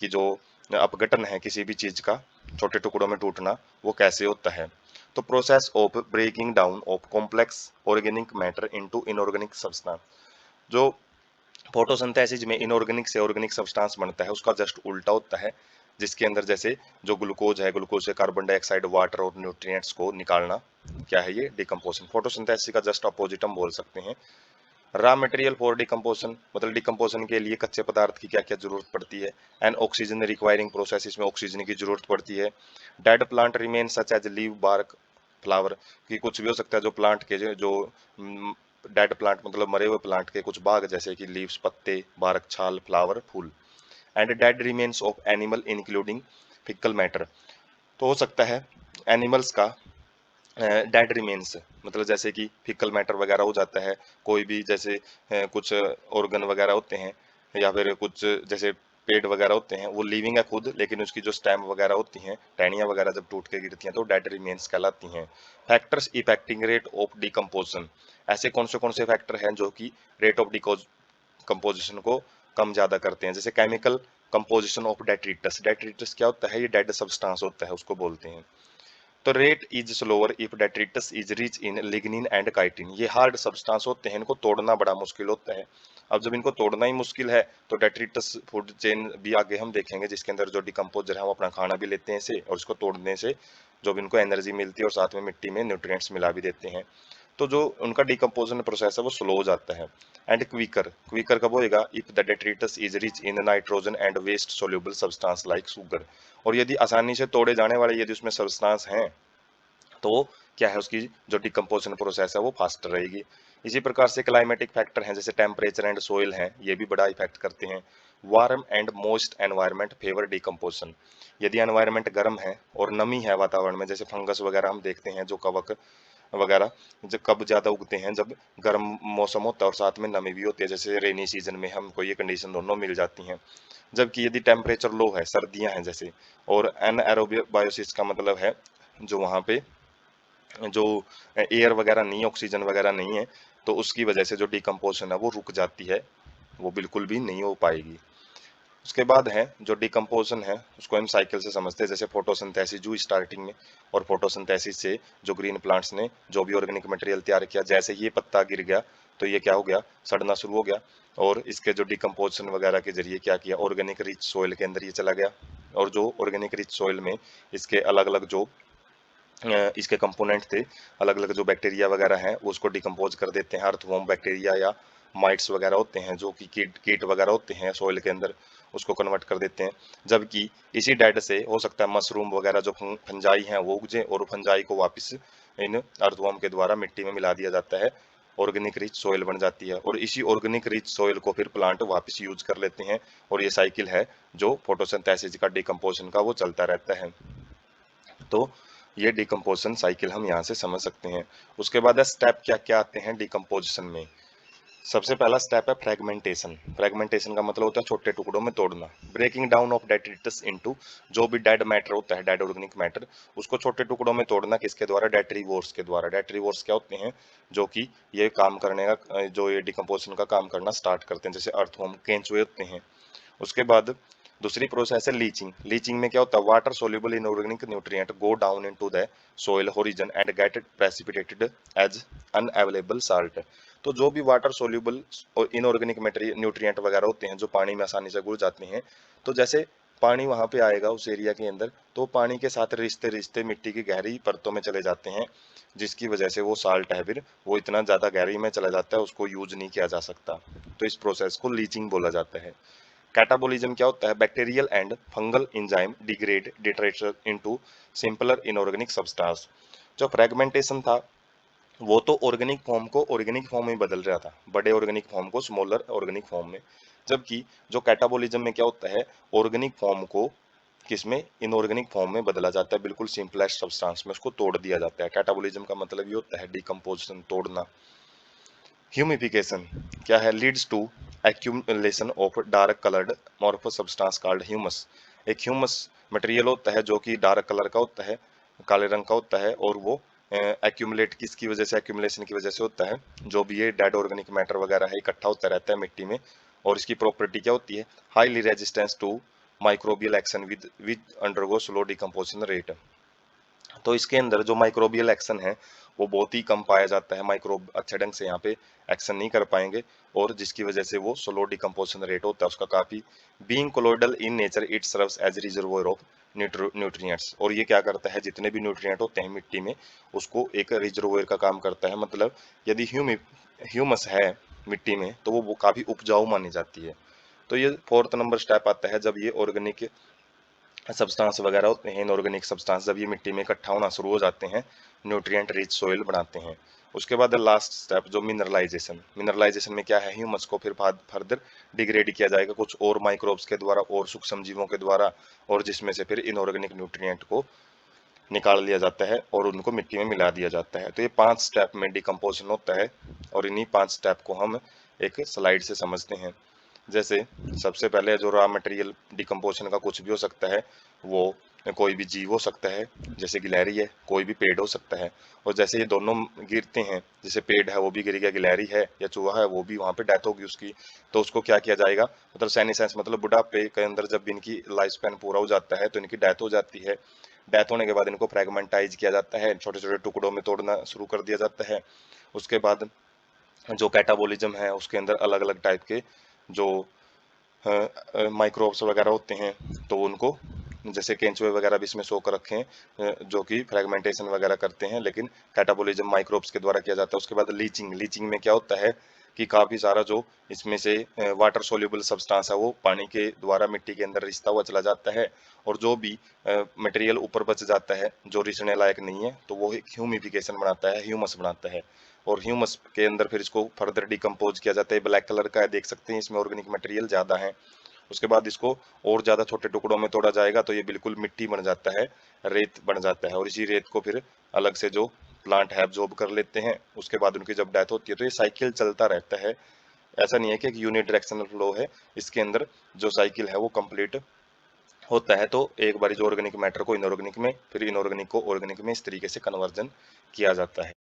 कि जो अपघटन है किसी भी चीज का, छोटे टुकड़ों में टूटना, वो कैसे होता है। तो process of breaking down of complex organic matter into inorganic substance. जो फोटोसिंथेसिस में इनऑर्गेनिक से ऑर्गेनिक सब्सटेंस बनता है उसका जस्ट उल्टा होता है, जिसके अंदर जैसे जो ग्लूकोज है, ग्लूकोज से कार्बन डाइऑक्साइड, वाटर और न्यूट्रिएंट्स को निकालना, क्या है ये डिकम्पोजिशन। फोटोसिंथेसिस का जस्ट अपोजिट हम बोल सकते हैं रॉ मटेरियल फॉर डिकम्पोजिशन, मतलब डिकम्पोजिशन के लिए कच्चे पदार्थ की क्या क्या जरूरत पड़ती है। एंड ऑक्सीजन रिक्वायरिंग प्रोसेस, इसमें ऑक्सीजन की जरूरत पड़ती है। Dead plant remain such as leave, bark, flower, कि कुछ भी हो सकता है जो प्लांट के जो डेड प्लांट मतलब मरे हुए प्लांट के कुछ भाग, जैसे कि लीव्स पत्ते, बार्क छाल, फ्लावर फूल। And dead remains of animal including faecal matter, तो हो सकता है एनिमल्स का डेड रिमेन्स, मतलब जैसे कि फिकल मैटर वगैरह हो जाता है, कोई भी जैसे कुछ ऑर्गन वगैरह होते हैं, या फिर कुछ जैसे पेड़ वगैरह होते हैं वो लिविंग है खुद, लेकिन उसकी जो स्टेम वगैरह होती हैं, टहनियाँ वगैरह जब टूट के गिरती हैं तो डेड रिमेन्स कहलाती हैं। Factors affecting rate of decomposition, ऐसे कौन से फैक्टर हैं जो कि रेट ऑफ कंपोजिशन को कम ज्यादा करते हैं। जैसे chemical composition of detritus, detritus क्या होता है, ये डेड सब्सटेंस होता है, उसको बोलते हैं। तो rate is slower if detritus is rich in lignin and chitin, ये हार्ड सब्सटेंस होते हैं, इनको तोड़ना बड़ा मुश्किल होता है। अब जब इनको तोड़ना ही मुश्किल है तो डेट्रिटस फूड चेन भी आगे हम देखेंगे, जिसके अंदर जो डिकम्पोजर है वो अपना खाना भी लेते हैं इसे, और इसको तोड़ने से जो भी इनको एनर्जी मिलती है और साथ में मिट्टी में न्यूट्रिएंट्स मिला भी देते हैं। तो जो उनका डिकम्पोजन प्रोसेस है वो स्लो हो जाता है। एंड क्विकर, क्विकर कब होएगा, if the detritus is rich in nitrogen and waste soluble substance like sugar, और यदि आसानी से तोड़े जाने वाले यदि उसमें सब्सटेंस हैं तो क्या है, उसकी जो डिकम्पोजिशन प्रोसेस है वो फास्ट रहेगी। इसी प्रकार से क्लाइमेटिक फैक्टर हैं जैसे टेम्परेचर एंड सोइल हैं, ये भी बड़ा इफेक्ट करते हैं। Warm and moist environment favour decomposition, यदि एनवायरनमेंट गर्म है और नमी है वातावरण में, जैसे फंगस वगैरह हम देखते हैं जो कवक वगैरह, जब कब ज्यादा उगते हैं, जब गर्म मौसम होता है और साथ में नमी भी होती है, जैसे रेनी सीजन में हमको ये कंडीशन दोनों मिल जाती हैं। जबकि यदि टेम्परेचर लो है, सर्दियां हैं जैसे, और एनएरोबियोसिस का मतलब है जो वहाँ पे जो एयर वगैरह नहीं है, ऑक्सीजन वगैरह नहीं है, तो उसकी वजह से जो डिकम्पोजिशन है वो रुक जाती है, वो बिल्कुल भी नहीं हो पाएगी। उसके बाद है जो डिकम्पोजिशन है उसको हम साइकिल से समझते हैं, जैसे फोटोसिंथेसिस जो स्टार्टिंग में, और फोटोसिंथेसिस से जो ग्रीन प्लांट्स ने जो भी ऑर्गेनिक मटेरियल तैयार किया, जैसे ही ये पत्ता गिर गया तो ये क्या हो गया, सड़ना शुरू हो गया, और इसके जो डिकम्पोजिशन वगैरह के जरिए क्या किया, ऑर्गेनिक रिच सॉइल के अंदर ये चला गया, और जो ऑर्गेनिक रिच सॉइल में इसके अलग अलग जो इसके कंपोनेंट थे, अलग अलग जो बैक्टीरिया वगैरह हैं वो उसको डिकम्पोज कर देते हैं, अर्थवॉर्म बैक्टीरिया या माइट्स वगैरह होते हैं जो कि कीट कीट वगैरह होते हैं सॉइल के अंदर, उसको कन्वर्ट कर देते हैं। जबकि इसी डेड से हो सकता है मशरूम वगैरह जो फंजाई हैं वो उगजे, और फंजाई को वापस इन अर्थवॉर्म के द्वारा मिट्टी में मिला दिया जाता है, ऑर्गेनिक रिच सॉइल बन जाती है, और इसी ऑर्गेनिक रिच सॉइल को फिर प्लांट वापस यूज कर लेते हैं, और ये साइकिल है जो फोटोसिंथेसिस का डिकम्पोजिशन का वो चलता रहता है। तो ये डिकम्पोजिशन साइकिल हम यहाँ से समझ सकते हैं। उसके बाद है स्टेप क्या क्या आते हैं डिकम्पोजिशन में। सबसे पहला स्टेप है फ्रेगमेंटेशन, फ्रेगमेंटेशन का मतलब होता है छोटे टुकड़ों में तोड़ना। Breaking down of detritus into, जो भी डेड मैटर होता है, डेड ऑर्गेनिक मैटर, उसको छोटे टुकड़ों में तोड़ना, किसके द्वारा, डेट्रीवोर्स के द्वारा। डेट्रीवोर्स क्या होते हैं, जो कि ये काम करने का, जो ये डिकम्पोजिशन का काम करना स्टार्ट करते हैं, जैसे अर्थवर्म, केंचुए होते हैं। उसके बाद दूसरी प्रोसेस है लीचिंग। लीचिंग में क्या होता है, water soluble inorganic nutrient go down into the soil horizon and get precipitated as unavailable salt. तो जो भी वाटर सोल्यूबल और इनऑर्गेनिक मटेरियल न्यूट्रिएंट वगैरह होते हैं जो पानी में आसानी से घुल जाते हैं, तो जैसे पानी वहां पे आएगा उस एरिया के अंदर, तो पानी के साथ रिश्ते रिश्ते मिट्टी की गहरी परतों में चले जाते हैं, जिसकी वजह से वो साल्ट है फिर वो इतना ज्यादा गहरी में चला जाता है, उसको यूज नहीं किया जा सकता। तो इस प्रोसेस को लीचिंग बोला जाता है। कैटाबोलिज्म क्या होता है, bacterial and fungal enzyme degrade detritus into simpler inorganic substance. जो फ्रेगमेंटेशन था वो तो ऑर्गेनिक फॉर्म को ऑर्गेनिक फॉर्म में बदल रहा था, बड़े ऑर्गेनिक फॉर्म को स्मॉलर ऑर्गेनिक फॉर्म में। जबकि जो कैटाबोलिज्म में क्या होता है, ऑर्गेनिक फॉर्म को किसमें, इनऑर्गेनिक फॉर्म में बदला जाता है, बिल्कुल सिंपलेस्ट सब्सटेंस में उसको तोड़ दिया जाता है। कैटाबोलिज्म का मतलब ये होता है डिकम्पोजिशन, तोड़ना। ह्यूमिफिकेशन क्या है, leads to accumulation of dark coloured amorphous substance called humus. एक ह्यूमस मटेरियल होता है जो कि डार्क कलर का होता है, काले रंग का होता है, और वो एक्यूमुलेट किसकी वजह से, एक्यूमुलेशन की वजह से होता है, जो भी ये डेड ऑर्गेनिक मैटर वगैरह है इकट्ठा होता रहता है मिट्टी में। और इसकी प्रॉपर्टी क्या होती है, highly resistance to microbial action with undergo slow decomposition rate. तो इसके अंदर जो माइक्रोबियल एक्शन है वो बहुत ही कम पाया जाता है, माइक्रोब अच्छे ढंग से यहाँ पे एक्शन नहीं कर पाएंगे, और जिसकी वजह से वो स्लो डिकम्पोजिशन रेट होता है उसका काफी। Being colloidal in nature it serves as reservoir of nutrients, और ये क्या करता है, जितने भी न्यूट्रिएंट होते हैं मिट्टी में उसको एक रिजर्वोयर का काम करता है। मतलब यदि ह्यूमस है मिट्टी में तो वो काफी उपजाऊ मानी जाती है। तो ये फोर्थ नंबर स्टेप आता है, जब ये ऑर्गेनिक सब्सटेंस वगैरह होते हैं, इनऑर्गेनिक सब्सटेंस जब ये मिट्टी में इकट्ठा होना शुरू हो जाते हैं, न्यूट्रिएंट रिच सोइल बनाते हैं। उसके बाद लास्ट स्टेप जो मिनरलाइजेशन, मिनरलाइजेशन में क्या है, ह्यूमस को फिर फर्दर डिग्रेड किया जाएगा कुछ और माइक्रोब्स के द्वारा और सूक्ष्म जीवों के द्वारा, और जिसमें से फिर इनऑर्गेनिक न्यूट्रिएंट को निकाल लिया जाता है और उनको मिट्टी में मिला दिया जाता है। तो ये 5 स्टेप में डिकम्पोजिशन होता है, और इन्हीं 5 स्टेप को हम एक स्लाइड से समझते हैं। जैसे सबसे पहले जो रॉ मटेरियल डिकम्पोजिशन का कुछ भी हो सकता है, वो कोई भी जीव हो सकता है, जैसे गिलहरी है, कोई भी पेड़ हो सकता है। और जैसे ये दोनों गिरते हैं, जैसे पेड़ है वो भी गिर गया, गिलहरी है या चूहा है वो भी, वहां पे डेथ होगी उसकी, तो उसको क्या किया जाएगा, मतलब सेनेसेंस मतलब बुढ़ापे के अंदर जब इनकी लाइफ स्पैन पूरा हो जाता है तो इनकी डेथ हो जाती है। डेथ होने के बाद इनको फ्रेगमेंटाइज किया जाता है, छोटे छोटे टुकड़ों में तोड़ना शुरू कर दिया जाता है। उसके बाद जो कैटाबोलिज्म है उसके अंदर अलग अलग टाइप के जो माइक्रोब्स वगैरह होते हैं, तो उनको जैसे केंचुए वगैरह भी इसमें शो कर रखे हैं, जो कि फ्रेगमेंटेशन वगैरह करते हैं, लेकिन कैटाबोलिज्म माइक्रोब्स के द्वारा किया जाता है। उसके बाद लीचिंग, लीचिंग में क्या होता है कि काफी सारा जो इसमें से वाटर सोल्यूबल सब्सटेंस है वो पानी के द्वारा मिट्टी के अंदर रिसता हुआ चला जाता है, और जो भी मटेरियल ऊपर बच जाता है जो रिसने लायक नहीं है, तो वो एक ह्यूमिफिकेशन बनाता है, ह्यूमस बनाता है, और ह्यूमस के अंदर फिर इसको फर्दर डिकम्पोज किया जाता है। ब्लैक कलर का है, देख सकते हैं, इसमें ऑर्गेनिक मटेरियल ज्यादा है। उसके बाद इसको और ज्यादा छोटे टुकड़ों में तोड़ा जाएगा तो ये बिल्कुल मिट्टी बन जाता है, रेत बन जाता है, और इसी रेत को फिर अलग से जो प्लांट है एब्जॉर्ब कर लेते हैं। उसके बाद उनकी जब डेथ होती है तो ये साइकिल चलता रहता है। ऐसा नहीं है कि एक यूनिडायरेक्शनल फ्लो है, इसके अंदर जो साइकिल है वो कंप्लीट होता है। तो एक बार जो ऑर्गेनिक मैटर को इनऑर्गेनिक में, फिर इनऑर्गेनिक को ऑर्गेनिक में, इस तरीके से कन्वर्जन किया जाता है।